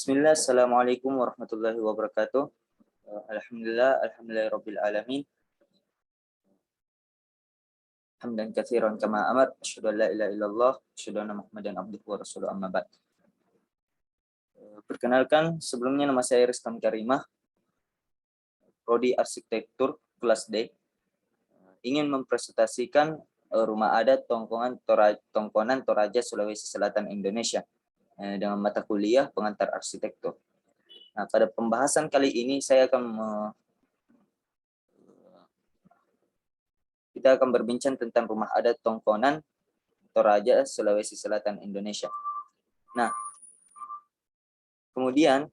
Bismillah, Assalamualaikum warahmatullahi wabarakatuh. Alhamdulillahirabbil alamin. Hamdan katsiran kama amar, asyhadu an la ilaha illallah, asyhadu anna Muhammadan abduhu wa rasuluhu amma ba'd. Perkenalkan, sebelumnya nama saya Rizkan Karimah, Prodi Arsitektur kelas D. Ingin mempresentasikan rumah adat Tongkonan Toraja Sulawesi Selatan Indonesia dengan mata kuliah pengantar arsitektur. Nah, pada pembahasan kali ini kita akan berbincang tentang rumah adat Tongkonan Toraja Sulawesi Selatan Indonesia. Nah, kemudian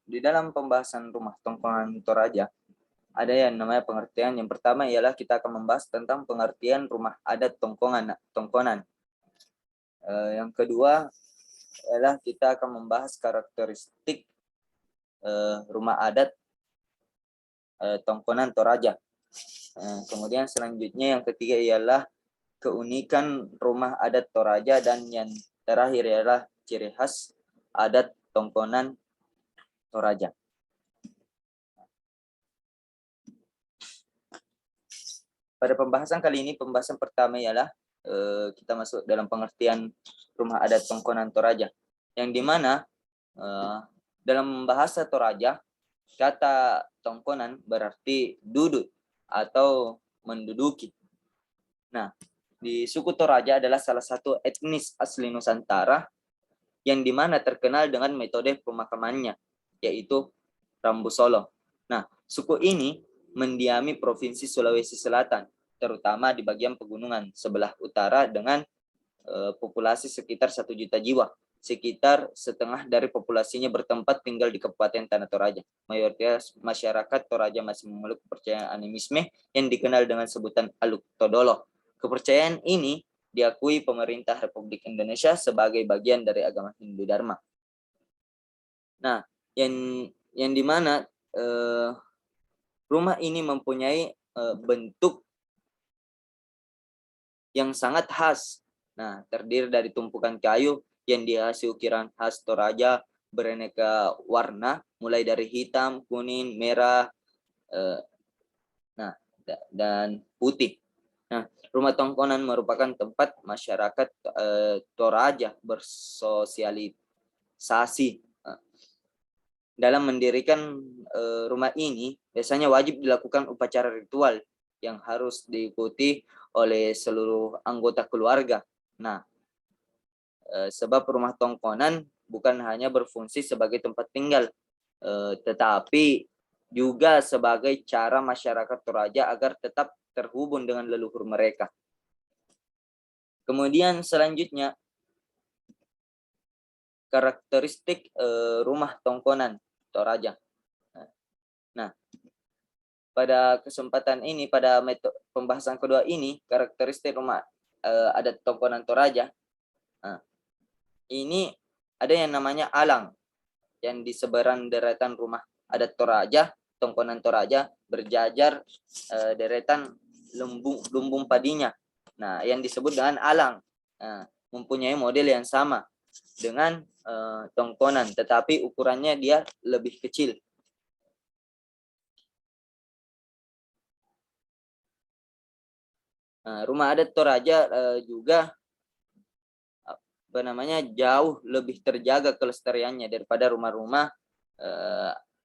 di dalam pembahasan rumah Tongkonan Toraja ada yang namanya pengertian. Yang pertama ialah kita akan membahas tentang pengertian rumah adat Tongkonan. Yang kedua adalah kita akan membahas karakteristik rumah adat Tongkonan Toraja. Kemudian selanjutnya yang ketiga ialah keunikan rumah adat Toraja, dan yang terakhir ialah ciri khas adat Tongkonan Toraja. Pada pembahasan kali ini, pembahasan pertama ialah kita masuk dalam pengertian rumah adat Tongkonan Toraja, yang dimana dalam bahasa Toraja kata Tongkonan berarti duduk atau menduduki. Nah, di suku Toraja adalah salah satu etnis asli Nusantara yang dimana terkenal dengan metode pemakamannya, yaitu Rambu Solo. Nah, suku ini mendiami Provinsi Sulawesi Selatan, terutama di bagian pegunungan sebelah utara dengan populasi sekitar 1 juta jiwa. Sekitar setengah dari populasinya bertempat tinggal di Kabupaten Tanah Toraja. Mayoritas masyarakat Toraja masih memeluk kepercayaan animisme yang dikenal dengan sebutan Aluk Todolo. Kepercayaan ini diakui pemerintah Republik Indonesia sebagai bagian dari agama Hindu Dharma. Nah, yang dimana rumah ini mempunyai bentuk yang sangat khas. Nah, terdiri dari tumpukan kayu yang dihasil ukiran khas Toraja beraneka warna, mulai dari hitam, kuning, merah, dan putih. Nah, rumah Tongkonan merupakan tempat masyarakat Toraja bersosialisasi. Dalam mendirikan rumah ini, biasanya wajib dilakukan upacara ritual yang harus diikuti oleh seluruh anggota keluarga. Nah, sebab rumah Tongkonan bukan hanya berfungsi sebagai tempat tinggal, tetapi juga sebagai cara masyarakat Toraja agar tetap terhubung dengan leluhur mereka. Kemudian selanjutnya, karakteristik rumah Tongkonan Toraja. Nah, pada kesempatan ini, pada pembahasan kedua ini, karakteristik rumah adat Tongkonan Toraja, ini ada yang namanya alang, yang di sebaran deretan rumah adat Toraja, Tongkonan Toraja, berjajar deretan lumbung padinya. Nah, yang disebut dengan alang, mempunyai model yang sama dengan Tongkonan, tetapi ukurannya dia lebih kecil. Rumah adat Toraja juga jauh lebih terjaga kelestariannya daripada rumah-rumah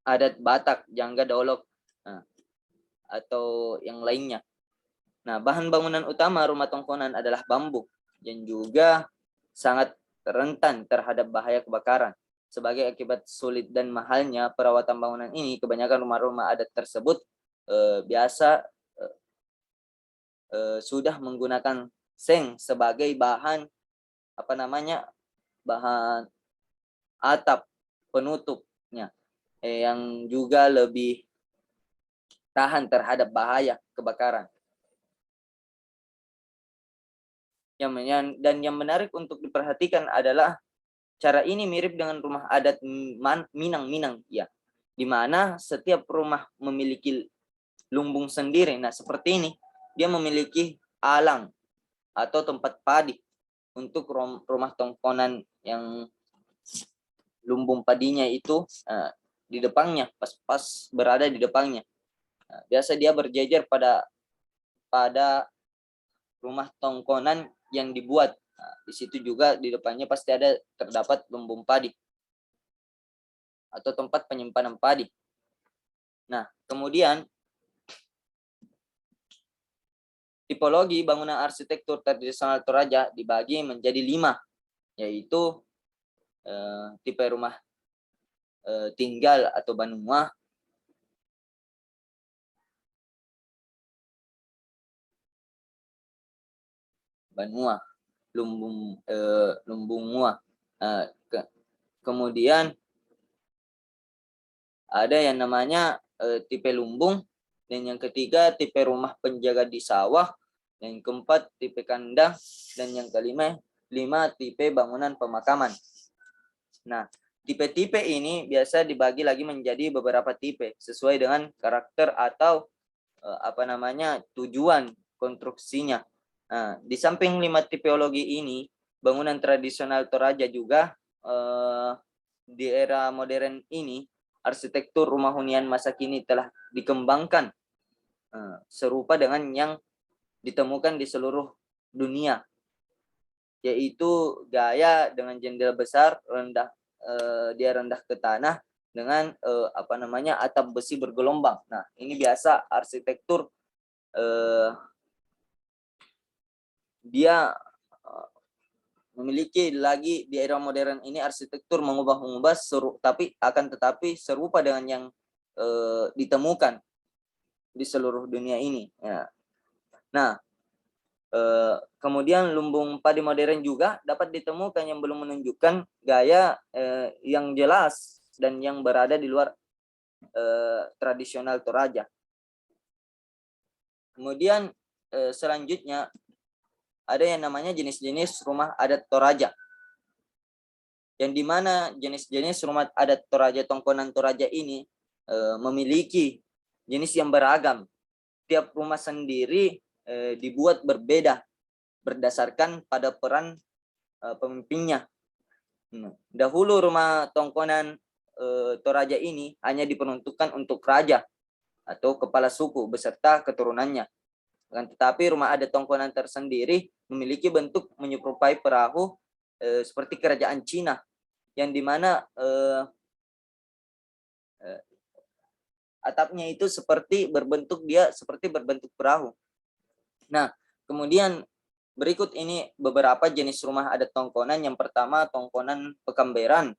adat Batak, Jangga Daulok, atau yang lainnya. Nah, bahan bangunan utama rumah Tongkonan adalah bambu yang juga sangat rentan terhadap bahaya kebakaran. Sebagai akibat sulit dan mahalnya perawatan bangunan ini, kebanyakan rumah-rumah adat tersebut sudah menggunakan seng sebagai bahan bahan atap penutupnya, yang juga lebih tahan terhadap bahaya kebakaran. Dan yang menarik untuk diperhatikan adalah cara ini mirip dengan rumah adat Minang, ya, di mana setiap rumah memiliki lumbung sendiri. Nah, seperti ini. dia memiliki alang atau tempat padi untuk rumah tongkonan yang lumbung padinya itu di depannya, pas berada di depannya. Biasa dia berjejer pada rumah tongkonan yang dibuat. Di situ juga di depannya pasti terdapat lumbung padi atau tempat penyimpanan padi. Nah, kemudian tipologi bangunan arsitektur tradisional Toraja dibagi menjadi 5, yaitu tipe rumah tinggal atau banua, lumbungua. Kemudian ada yang namanya tipe lumbung, dan yang ketiga tipe rumah penjaga di sawah, yang keempat tipe kandang, dan yang kelima tipe bangunan pemakaman. Nah, tipe-tipe ini biasa dibagi lagi menjadi beberapa tipe sesuai dengan karakter atau tujuan konstruksinya. Nah, di samping 5 tipeologi ini, bangunan tradisional Toraja juga di era modern ini, arsitektur rumah hunian masa kini telah dikembangkan serupa dengan yang ditemukan di seluruh dunia, yaitu gaya dengan jendela besar, dia rendah ke tanah dengan atap besi bergelombang. Nah, ini biasa arsitektur dia memiliki lagi di era modern ini arsitektur mengubah-ubah tetapi serupa dengan yang ditemukan di seluruh dunia ini. Ya. Nah, kemudian lumbung padi modern juga dapat ditemukan yang belum menunjukkan gaya yang jelas dan yang berada di luar tradisional Toraja. Kemudian selanjutnya ada yang namanya jenis-jenis rumah adat Toraja, yang dimana jenis-jenis rumah adat Toraja, tongkonan Toraja ini memiliki jenis yang beragam. Tiap rumah sendiri dibuat berbeda berdasarkan pada peran pemimpinnya. Dahulu rumah tongkonan Toraja ini hanya diperuntukkan untuk raja atau kepala suku beserta keturunannya. Tetapi rumah adat tongkonan tersendiri memiliki bentuk menyerupai perahu seperti kerajaan Cina, yang dimana atapnya itu berbentuk perahu. Nah, kemudian berikut ini beberapa jenis rumah adat tongkonan. Yang pertama, tongkonan Pekamberan,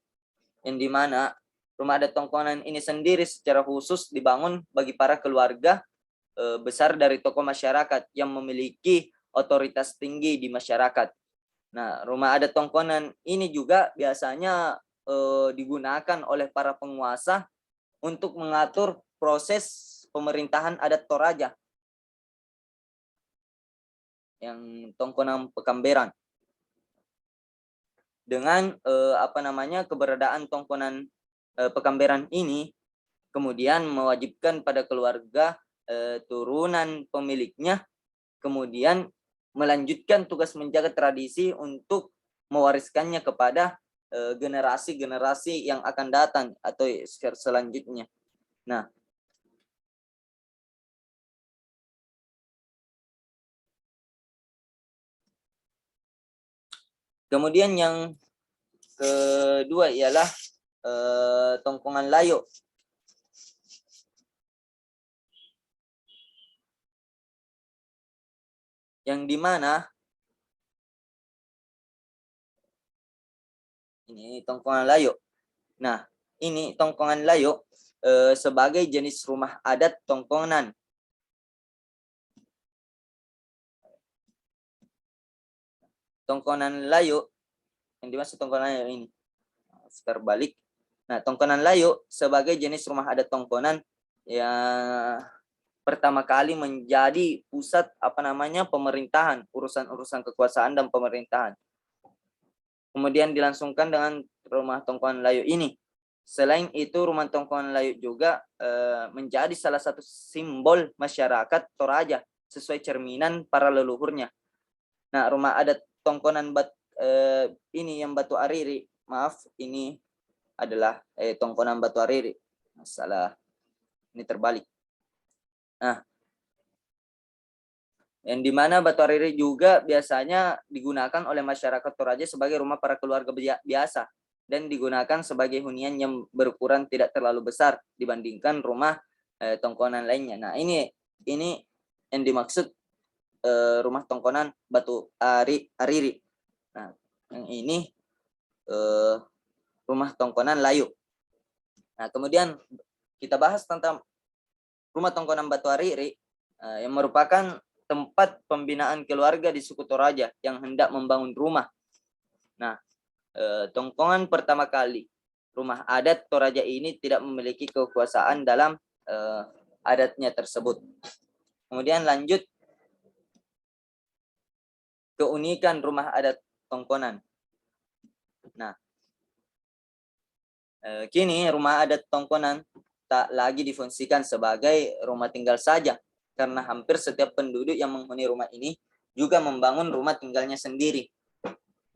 yang dimana rumah adat tongkonan ini sendiri secara khusus dibangun bagi para keluarga besar dari tokoh masyarakat yang memiliki otoritas tinggi di masyarakat. Nah, rumah adat tongkonan ini juga biasanya digunakan oleh para penguasa untuk mengatur proses pemerintahan adat Toraja, yang tongkonan Pekamberan. Dengan keberadaan tongkonan Pekamberan ini kemudian mewajibkan pada keluarga turunan pemiliknya kemudian melanjutkan tugas menjaga tradisi untuk mewariskannya kepada generasi-generasi yang akan datang atau selanjutnya. Nah, kemudian yang kedua ialah tongkongan layo. Yang dimana ini tongkongan layo. Nah, ini tongkongan layo sebagai jenis rumah adat tongkonan. Tongkonan layo, yang dimaksud tongkonan layo ini, sekarang balik. Nah, tongkonan layo sebagai jenis rumah adat tongkonan yang pertama kali menjadi pusat pemerintahan, urusan-urusan kekuasaan dan pemerintahan. Kemudian dilangsungkan dengan rumah tongkonan layo ini. Selain itu, rumah tongkonan layo juga menjadi salah satu simbol masyarakat Toraja sesuai cerminan para leluhurnya. Nah, rumah adat Tongkonan ini yang Batu Ariri, maaf, ini adalah Tongkonan Batu Ariri. Salah, ini terbalik. Nah, yang dimana Batu Ariri juga biasanya digunakan oleh masyarakat Toraja sebagai rumah para keluarga biasa dan digunakan sebagai hunian yang berukuran tidak terlalu besar dibandingkan rumah Tongkonan lainnya. Nah, ini yang dimaksud rumah Tongkonan Batu Ariri. Nah, yang ini rumah Tongkonan Layu. Nah, kemudian kita bahas tentang rumah Tongkonan Batu Ariri yang merupakan tempat pembinaan keluarga di suku Toraja yang hendak membangun rumah. Nah, Tongkongan pertama kali rumah adat Toraja ini tidak memiliki kekuasaan dalam adatnya tersebut. Kemudian lanjut, keunikan rumah adat Tongkonan. Nah, kini rumah adat Tongkonan tak lagi difungsikan sebagai rumah tinggal saja, karena hampir setiap penduduk yang menghuni rumah ini juga membangun rumah tinggalnya sendiri.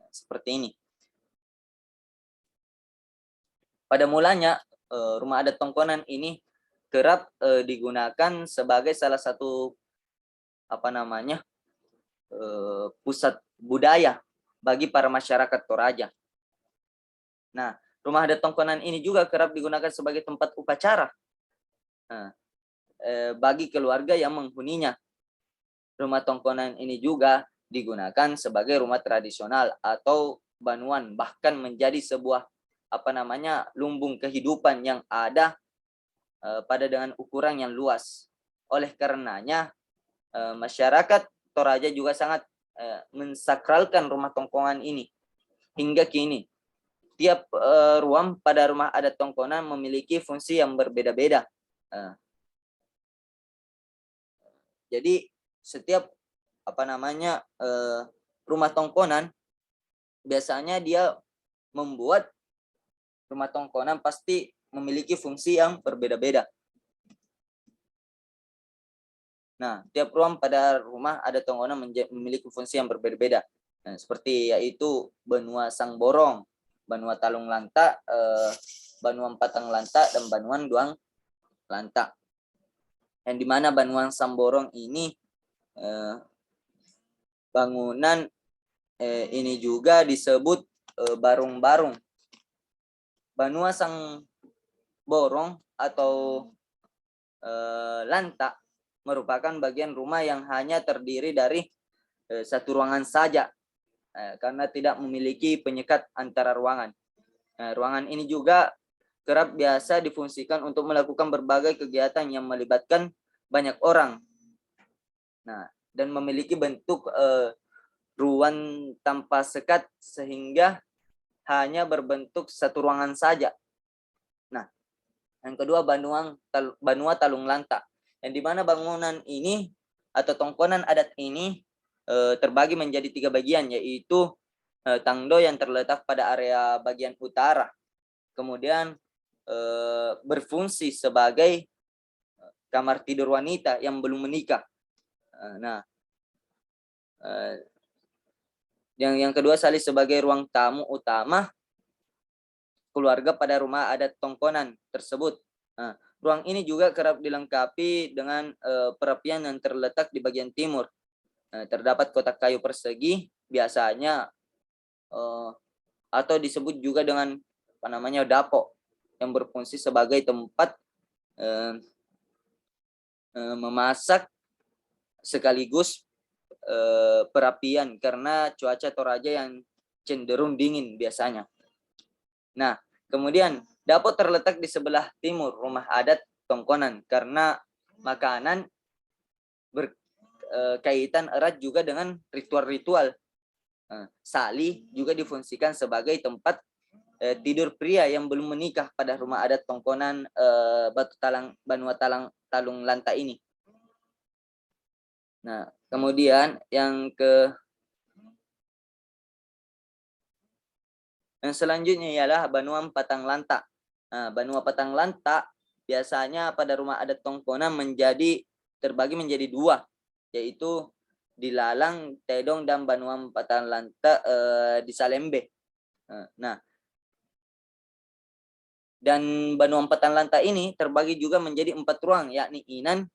Seperti ini. Pada mulanya, rumah adat Tongkonan ini kerap digunakan sebagai salah satu pusat budaya bagi para masyarakat Toraja. Nah, rumah adat Tongkonan ini juga kerap digunakan sebagai tempat upacara bagi keluarga yang menghuninya. Rumah Tongkonan ini juga digunakan sebagai rumah tradisional atau banuan, bahkan menjadi sebuah lumbung kehidupan yang ada pada dengan ukuran yang luas. Oleh karenanya, masyarakat Toraja juga sangat mensakralkan rumah Tongkonan ini. Hingga kini, tiap ruang pada rumah adat Tongkonan memiliki fungsi yang berbeda-beda. Jadi setiap rumah Tongkonan biasanya dia membuat rumah Tongkonan pasti memiliki fungsi yang berbeda-beda. Nah, tiap ruang pada rumah adat Tongkonan memiliki fungsi yang berbeda-beda. Nah, seperti yaitu Benua Sangborong, Benua Talung Lanta, Benua Patang Lanta, dan Benua Duang Lanta. Yang dimana Benua Sangborong ini bangunan ini juga disebut barung-barung. Benua Sangborong atau Lanta merupakan bagian rumah yang hanya terdiri dari satu ruangan saja karena tidak memiliki penyekat antara ruangan. Ruangan ini juga kerap biasa difungsikan untuk melakukan berbagai kegiatan yang melibatkan banyak orang. Nah, dan memiliki bentuk ruang tanpa sekat sehingga hanya berbentuk satu ruangan saja. Nah, yang kedua Benua Talung Lanta, yang dimana bangunan ini atau Tongkonan adat ini terbagi menjadi 3 bagian, yaitu tangdo yang terletak pada area bagian utara, kemudian berfungsi sebagai kamar tidur wanita yang belum menikah. Nah, yang kedua salih sebagai ruang tamu utama keluarga pada rumah adat Tongkonan tersebut. Nah, ruang ini juga kerap dilengkapi dengan perapian yang terletak di bagian timur. Terdapat kotak kayu persegi biasanya atau disebut juga dengan dapo yang berfungsi sebagai tempat memasak sekaligus perapian karena cuaca Toraja yang cenderung dingin biasanya. Nah, kemudian dapur terletak di sebelah timur rumah adat Tongkonan karena makanan berkaitan erat juga dengan ritual-ritual. Sali juga difungsikan sebagai tempat tidur pria yang belum menikah pada rumah adat Tongkonan Benua Talung Lanta ini. Nah, kemudian yang selanjutnya ialah Benua Patang Lanta. Nah, Benua Patang Lanta biasanya pada rumah adat Tongkonan terbagi menjadi 2. yaitu di Lalang, Tedong, dan Banuan Patanlanta di Salembe. Nah, dan Banuan Patanlanta ini terbagi juga menjadi 4 ruang, yakni Inan,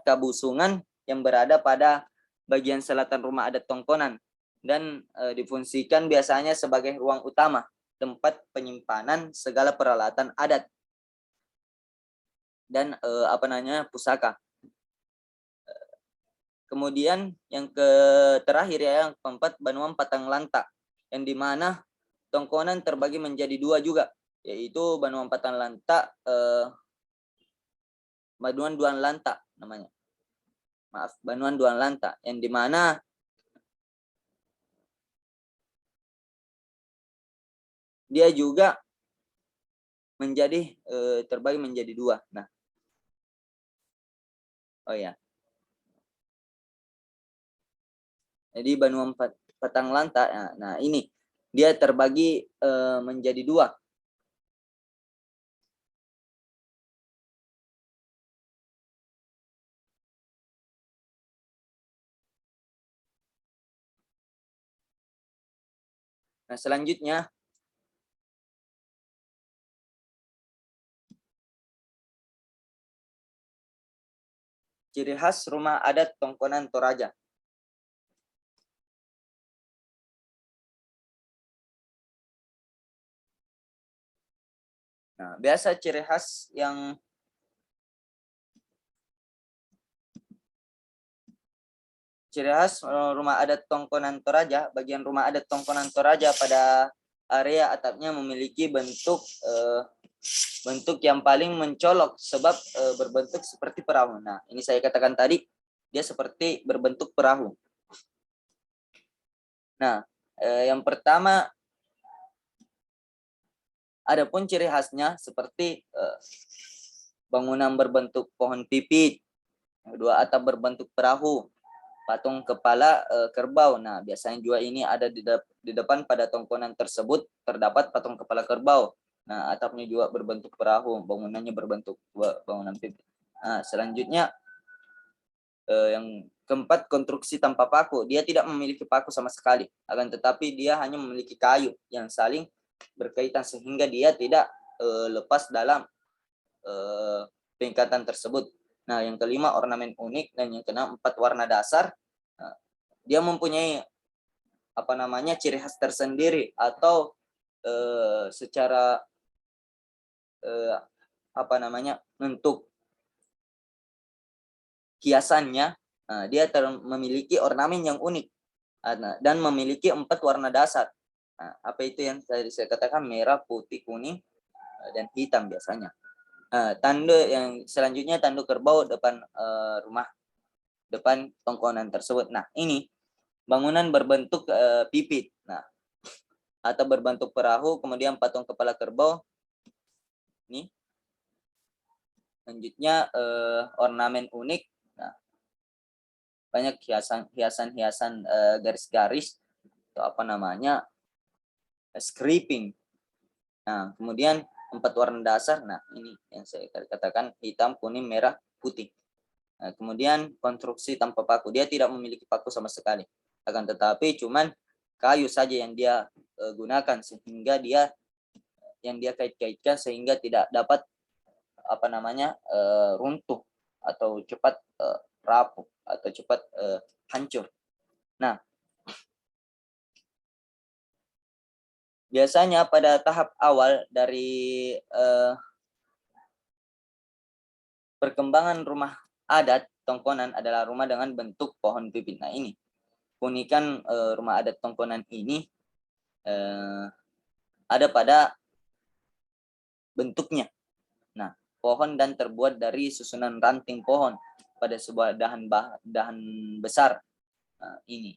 Kabusungan yang berada pada bagian selatan rumah adat Tongkonan dan difungsikan biasanya sebagai ruang utama, tempat penyimpanan segala peralatan adat dan pusaka. Kemudian yang terakhir ya, yang keempat, Banuan Patanlanta, yang dimana Tongkonan terbagi menjadi 2 juga, yaitu Banuan Patanlanta, Banuan Duan Lanta namanya. Maaf, Banuan Duan Lanta, yang dimana dia juga menjadi terbagi menjadi 2. Nah, oh ya. Jadi Banuan Patanlanta, nah ini dia terbagi menjadi 2. Nah, selanjutnya ciri khas rumah adat Tongkonan Toraja. Nah, biasa ciri khas rumah adat Tongkonan Toraja, bagian rumah adat Tongkonan Toraja pada area atapnya memiliki bentuk yang paling mencolok sebab berbentuk seperti perahu. Nah, ini saya katakan tadi, dia seperti berbentuk perahu. Nah, yang pertama, adapun ciri khasnya seperti bangunan berbentuk pohon pipit, kedua atap berbentuk perahu, patung kepala kerbau. Nah, biasanya juga ini ada di depan pada tongkonan tersebut terdapat patung kepala kerbau. Nah, atapnya juga berbentuk perahu, bangunannya berbentuk bangunan pipit. Nah, selanjutnya yang keempat, konstruksi tanpa paku. Dia tidak memiliki paku sama sekali, akan tetapi dia hanya memiliki kayu yang saling berkaitan sehingga dia tidak lepas dalam tingkatan tersebut. Nah, yang kelima, ornamen unik, dan yang keenam, 4 warna dasar. Nah, dia mempunyai ciri khas tersendiri atau secara untuk hiasannya, dia memiliki ornamen yang unik dan memiliki 4 warna dasar. Nah, apa itu yang saya katakan, merah, putih, kuning, dan hitam biasanya. Tanda yang selanjutnya, tanduk kerbau depan rumah depan tongkonan tersebut. Nah, ini bangunan berbentuk pipit. Nah, atau berbentuk perahu, kemudian patung kepala kerbau. Ini selanjutnya ornamen unik. Nah, banyak hiasan garis-garis atau scraping. Nah, kemudian 4 warna dasar. Nah, ini yang saya katakan, hitam, kuning, merah, putih. Nah, kemudian konstruksi tanpa paku. Dia tidak memiliki paku sama sekali. Akan tetapi cuman kayu saja yang dia gunakan, sehingga dia kait-kaitkan sehingga tidak dapat runtuh atau cepat rapuh atau cepat hancur. Nah, biasanya pada tahap awal dari perkembangan rumah adat Tongkonan adalah rumah dengan bentuk pohon pipit. Nah, ini keunikan rumah adat Tongkonan ini ada pada bentuknya. Nah, pohon dan terbuat dari susunan ranting pohon pada sebuah dahan besar. Nah, ini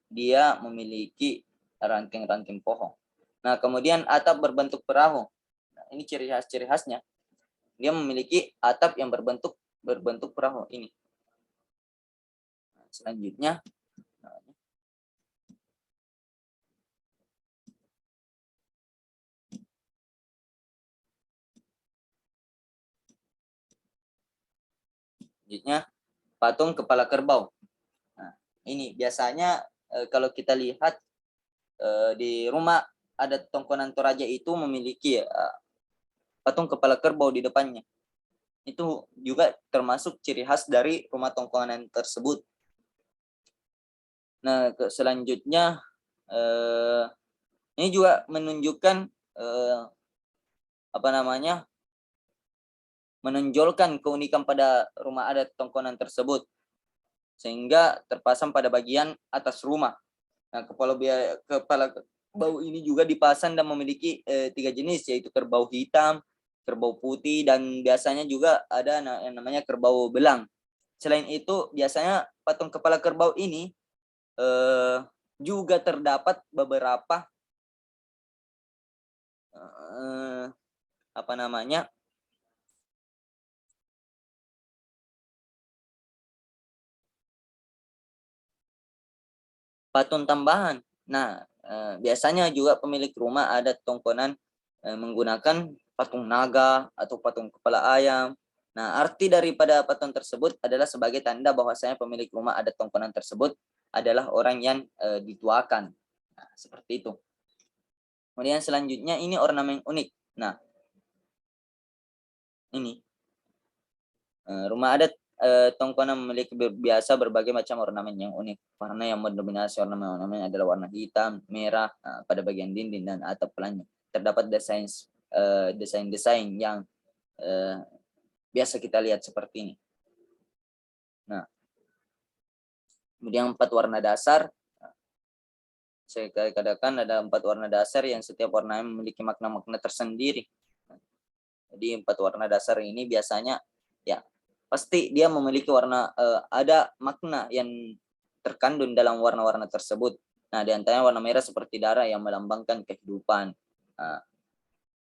dia memiliki ranting-ranting pohon. Nah, kemudian atap berbentuk perahu. Nah, ini ciri khasnya. Dia memiliki atap yang berbentuk perahu ini. Nah, selanjutnya Selanjutnya patung kepala kerbau. Nah, ini biasanya kalau kita lihat di rumah adat Tongkonan Toraja itu memiliki patung kepala kerbau di depannya. Itu juga termasuk ciri khas dari rumah Tongkonan tersebut. Nah, selanjutnya ini juga menunjukkan menonjolkan keunikan pada rumah adat Tongkonan tersebut, sehingga terpasang pada bagian atas rumah. Nah, kepala kerbau ini juga dipasang dan memiliki 3 jenis, yaitu kerbau hitam, kerbau putih, dan biasanya juga ada yang namanya kerbau belang. Selain itu, biasanya patung kepala kerbau ini juga terdapat beberapa patung tambahan. Nah, biasanya juga pemilik rumah adat Tongkonan menggunakan patung naga atau patung kepala ayam. Nah, arti daripada patung tersebut adalah sebagai tanda bahwasanya pemilik rumah adat Tongkonan tersebut adalah orang yang dituakan. Nah, seperti itu. Kemudian selanjutnya ini ornamen unik. Nah, ini rumah adat Tongkonan memiliki biasa berbagai macam ornamen yang unik. Warna yang mendominasi ornamen adalah warna hitam, merah pada bagian dinding dan atap pelannya. Terdapat desain-desain yang biasa kita lihat seperti ini. Nah, kemudian 4 warna dasar. Saya katakan ada 4 warna dasar yang setiap warna memiliki makna-makna tersendiri. Jadi 4 warna dasar ini biasanya ya pasti dia memiliki warna ada makna yang terkandung dalam warna-warna tersebut. Nah, di antaranya warna merah seperti darah yang melambangkan kehidupan. Nah,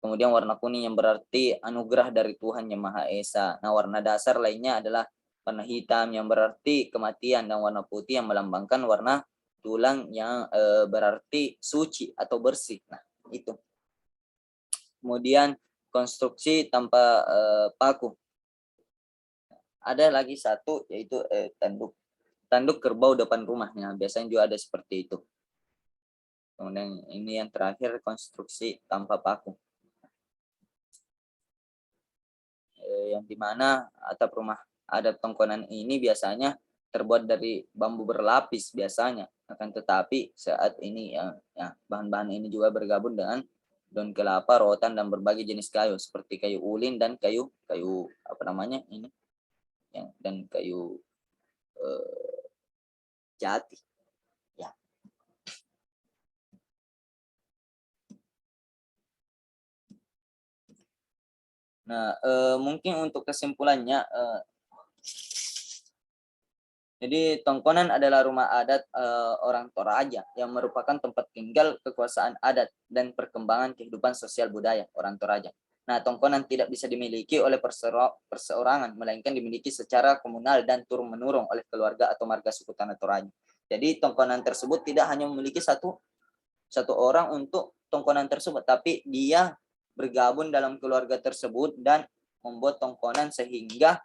kemudian warna kuning yang berarti anugerah dari Tuhan Yang Maha Esa. Nah, warna dasar lainnya adalah warna hitam yang berarti kematian, dan warna putih yang melambangkan warna tulang yang berarti suci atau bersih. Nah, itu. Kemudian konstruksi tanpa paku. Ada lagi satu, yaitu tanduk kerbau depan rumahnya. Biasanya juga ada seperti itu. Kemudian ini yang terakhir, konstruksi tanpa paku. Yang dimana atap rumah adat Tongkonan ini biasanya terbuat dari bambu berlapis biasanya. Akan tetapi saat ini bahan-bahan ini juga bergabung dengan daun kelapa, rotan, dan berbagai jenis kayu seperti kayu ulin dan kayu dan kayu jati. Ya. Nah, mungkin untuk kesimpulannya, jadi Tongkonan adalah rumah adat orang Toraja yang merupakan tempat tinggal, kekuasaan adat, dan perkembangan kehidupan sosial budaya orang Toraja. Nah, Tongkonan tidak bisa dimiliki oleh perseorangan, melainkan dimiliki secara komunal dan turun-menurun oleh keluarga atau marga suku Tanah Toraja. Jadi Tongkonan tersebut tidak hanya memiliki satu orang untuk Tongkonan tersebut, tapi dia bergabung dalam keluarga tersebut dan membuat Tongkonan sehingga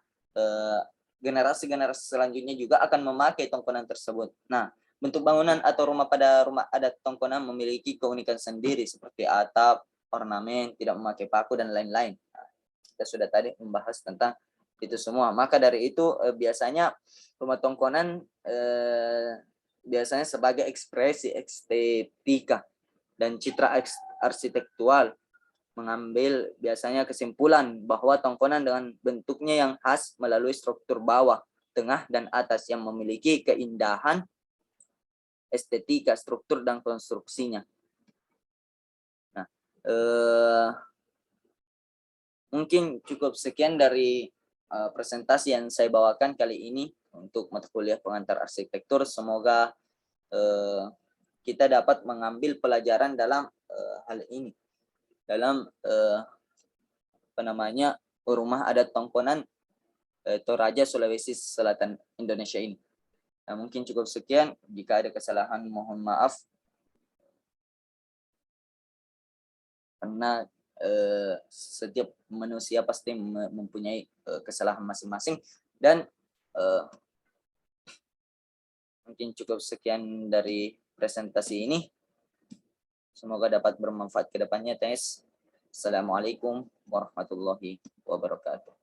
generasi-generasi selanjutnya juga akan memakai Tongkonan tersebut. Nah, bentuk bangunan atau rumah pada rumah adat Tongkonan memiliki keunikan sendiri seperti atap, ornamen, tidak memakai paku, dan lain-lain. Nah, kita sudah tadi membahas tentang itu semua. Maka dari itu biasanya rumah Tongkonan biasanya sebagai ekspresi estetika dan citra arsitektural, mengambil biasanya kesimpulan bahwa Tongkonan dengan bentuknya yang khas melalui struktur bawah, tengah, dan atas yang memiliki keindahan estetika, struktur, dan konstruksinya. Nah, mungkin cukup sekian dari presentasi yang saya bawakan kali ini untuk mata kuliah pengantar arsitektur. Semoga kita dapat mengambil pelajaran dalam hal ini, dalam rumah adat Tongkonan Toraja, Sulawesi Selatan, Indonesia ini. Nah, mungkin cukup sekian. Jika ada kesalahan mohon maaf, karena setiap manusia pasti mempunyai kesalahan masing-masing, dan Eh, mungkin cukup sekian dari presentasi ini. Semoga dapat bermanfaat ke depannya, Tes. Assalamualaikum warahmatullahi wabarakatuh.